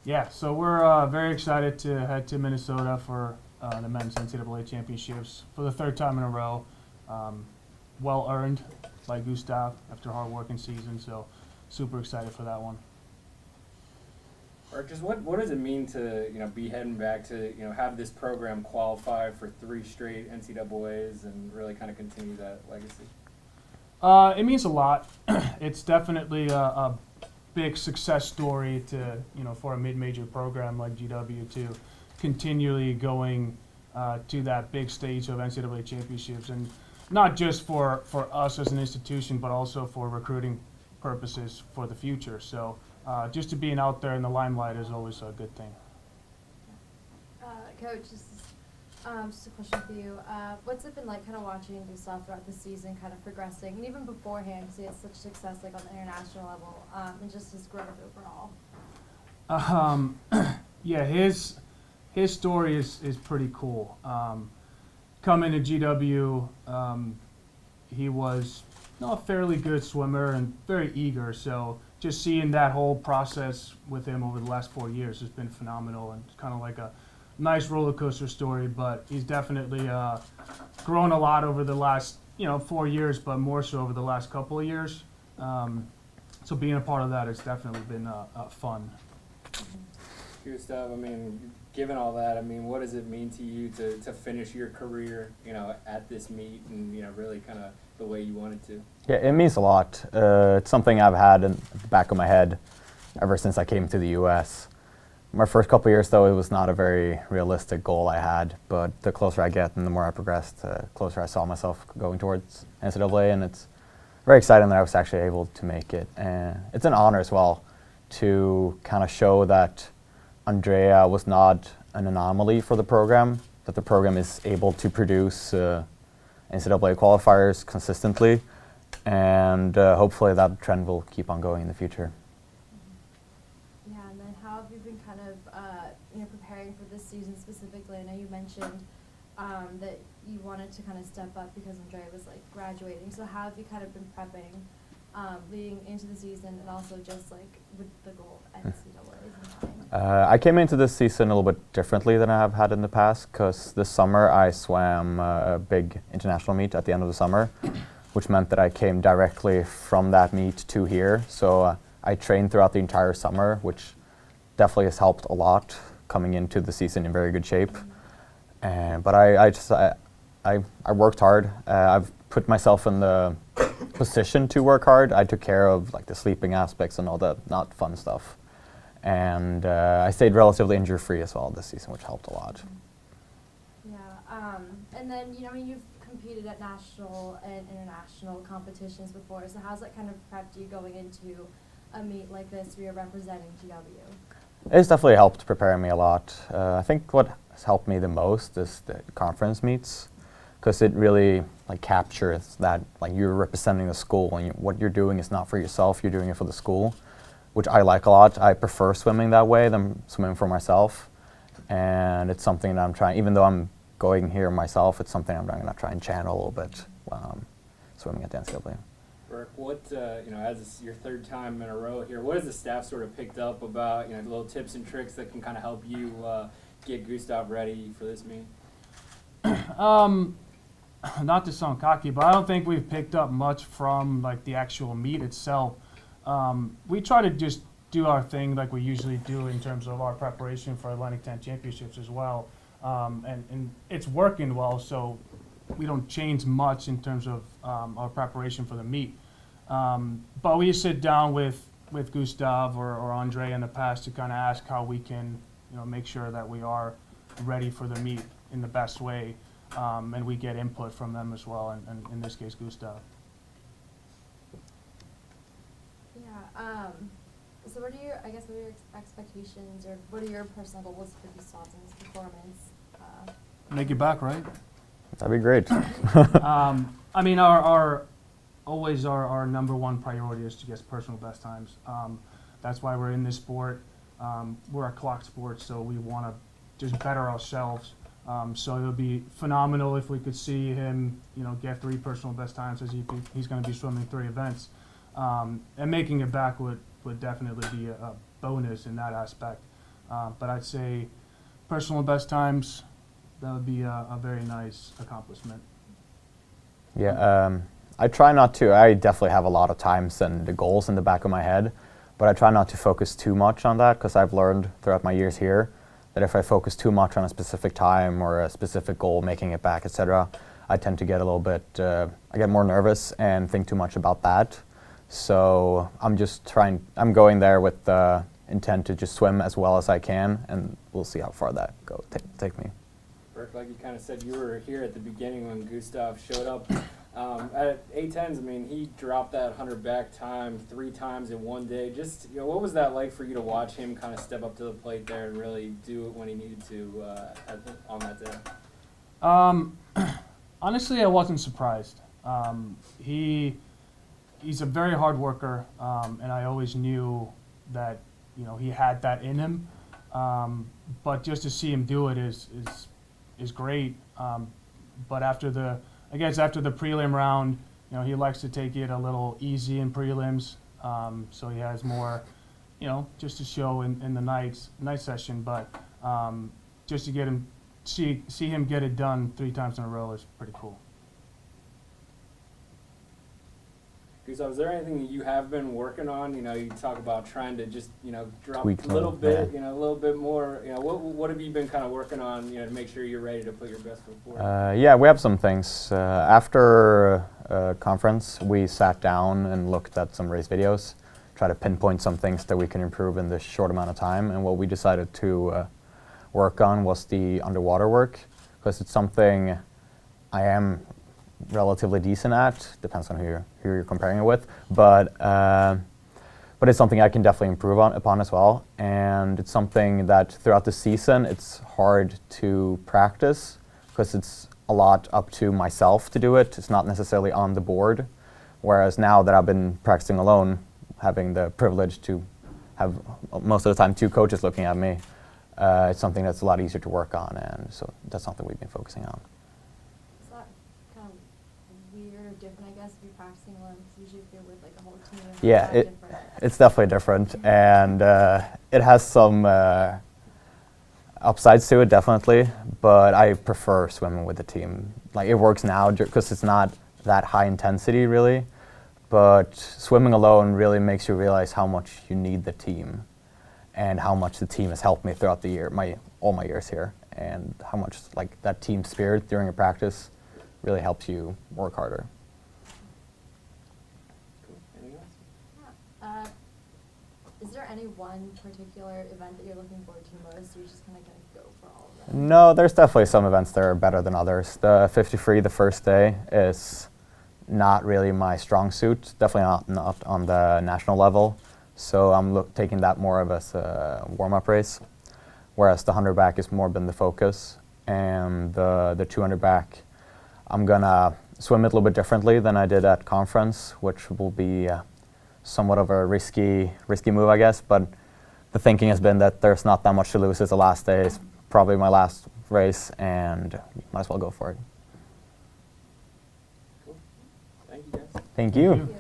Yeah, so we're very excited to head to Minnesota for the men's NCAA championships for the third time in a row. Um, well earned by Gustav after a hard working season, so super excited for that one. Or just what does it mean to be heading back to have this program qualify for 3 straight NCAA's and really kind of continue that legacy? It means a lot. It's definitely a big success story to for a mid-major program like GW to continually going to that big stage of NCAA championships, and not just for us as an institution, but also for recruiting purposes for the future. So just to being out there in the limelight is always a good thing. Coach, just a question for you. What's it been like kind of watching Gustav throughout the season, kind of progressing, and even beforehand, because he had such success like on the international level, and just his growth overall? Yeah, his story is pretty cool. Coming to GW, he was a fairly good swimmer and very eager. So just seeing that whole process with him over the last 4 years has been phenomenal, and it's kind of like a nice roller coaster story. But he's definitely grown a lot over the last 4 years, but more so over the last couple of years. So being a part of that has definitely been fun. Gustav, I mean, given all that, I mean, what does it mean to you to finish your career, at this meet and, really kind of the way you wanted to? Yeah, it means a lot. It's something I've had in the back of my head ever since I came to the U.S. My first couple of years, though, it was not a very realistic goal I had, but the closer I get and the more I progressed, the closer I saw myself going towards NCAA, and it's very exciting that I was actually able to make it. And it's an honor as well to kind of show that Andrea was not an anomaly for the program, that the program is able to produce NCAA qualifiers consistently, and hopefully that trend will keep on going in the future. Yeah, and then how have you been kind of preparing for this season specifically? I know you mentioned that you wanted to kind of step up because Andrea was like graduating. So how have you kind of been prepping leading into the season, and also just like with the goal of NCAAs in mind? I came into this season a little bit differently than I have had in the past, because this summer I swam a big international meet at the end of the summer, which meant that I came directly from that meet to here. So I trained throughout the entire summer, which definitely has helped a lot coming into the season in very good shape. But I worked hard. I've put myself in the position to work hard. I took care of like the sleeping aspects and all the not fun stuff. And I stayed relatively injury-free as well this season, which helped a lot. Yeah, and then you've competed at national and international competitions before, so how's that kind of prepped you going into a meet like this where you're representing GW? It's definitely helped prepare me a lot. I think what has helped me the most is the conference meets, because it really like captures that like you're representing the school, and what you're doing is not for yourself, you're doing it for the school, which I like a lot. I prefer swimming that way than swimming for myself, and it's something that I'm trying, even though I'm going here myself, it's something I'm going to try and channel a little bit when I'm swimming at the NCAA. Burke, what, as it's your third time in a row here, what has the staff sort of picked up about, little tips and tricks that can kind of help you get Gustav ready for this meet? Not to sound cocky, but I don't think we've picked up much from like the actual meet itself. We try to just do our thing like we usually do in terms of our preparation for Atlantic 10 championships as well. And it's working well, so we don't change much in terms of our preparation for the meet. But we sit down with Gustav or Andre in the past to kind of ask how we can make sure that we are ready for the meet in the best way. And we get input from them as well, and in this case, Gustav. Yeah. So what are your expectations, or what are your personal goals for Gustav in this performance? Make it back, right? That'd be great. I mean, our number one priority is to get personal best times. That's why we're in this sport. We're a clock sport, so we want to just better ourselves. So it would be phenomenal if we could see him, get 3 personal best times, as he's going to be swimming 3 events. And making it back would definitely be a bonus in that aspect. But I'd say personal best times, that would be a very nice accomplishment. Yeah, I try not to. I definitely have a lot of times and the goals in the back of my head, but I try not to focus too much on that because I've learned throughout my years here that if I focus too much on a specific time or a specific goal, making it back, etc., I tend to get a little bit, I get more nervous and think too much about that. So I'm going there with the intent to just swim as well as I can, and we'll see how far that take me. Burke, like you kind of said, you were here at the beginning when Gustav showed up. At 810s, I mean, he dropped that 100 back time 3 times in one day. Just, what was that like for you to watch him kind of step up to the plate there and really do it when he needed to on that day? Honestly, I wasn't surprised. He's a very hard worker, and I always knew that he had that in him. But just to see him do it is great. But after the prelim round, he likes to take it a little easy in prelims, so he has more, just to show in the night session. But just to get him see him get it done 3 times in a row is pretty cool. Gustav, is there anything that you have been working on? You talk about trying to just, drop Tweak a little them, bit, yeah. a little bit more. What have you been kind of working on, to make sure you're ready to put your best foot forward? Yeah, we have some things. After conference, we sat down and looked at some race videos, try to pinpoint some things that we can improve in this short amount of time. And what we decided to work on was the underwater work, because it's something I am relatively decent at. Depends on who you're comparing it with, but it's something I can definitely improve upon as well. And it's something that throughout the season it's hard to practice because it's a lot up to myself to do it. It's not necessarily on the board. Whereas now that I've been practicing alone, having the privilege to have most of the time 2 coaches looking at me, it's something that's a lot easier to work on, and so that's something we've been focusing on. Is that kind of weird or different, I guess, if you're practicing alone? Because usually if you're with like a whole team, it's Yeah, different. it's definitely different, and it has some upsides to it, definitely, but I prefer swimming with the team. Like, it works now because it's not that high intensity, really, but swimming alone really makes you realize how much you need the team and how much the team has helped me throughout the year, all my years here, and how much that team spirit during a practice really helps you work harder. Cool. Anything else? Yeah. Is there any one particular event that you're looking forward to most, or you're just kind of going to go for all of them? No, there's definitely some events that are better than others. The 50 the first day is not really my strong suit, definitely not on the national level. So I'm taking that more of as a warm-up race, whereas the 100 back has more been the focus. And the 200 back, I'm going to swim it a little bit differently than I did at conference, which will be somewhat of a risky move, I guess. But the thinking has been that there's not that much to lose. It's the last day. It's probably my last race, and might as well go for it. Cool. Thank you, guys. Thank you. Thank you.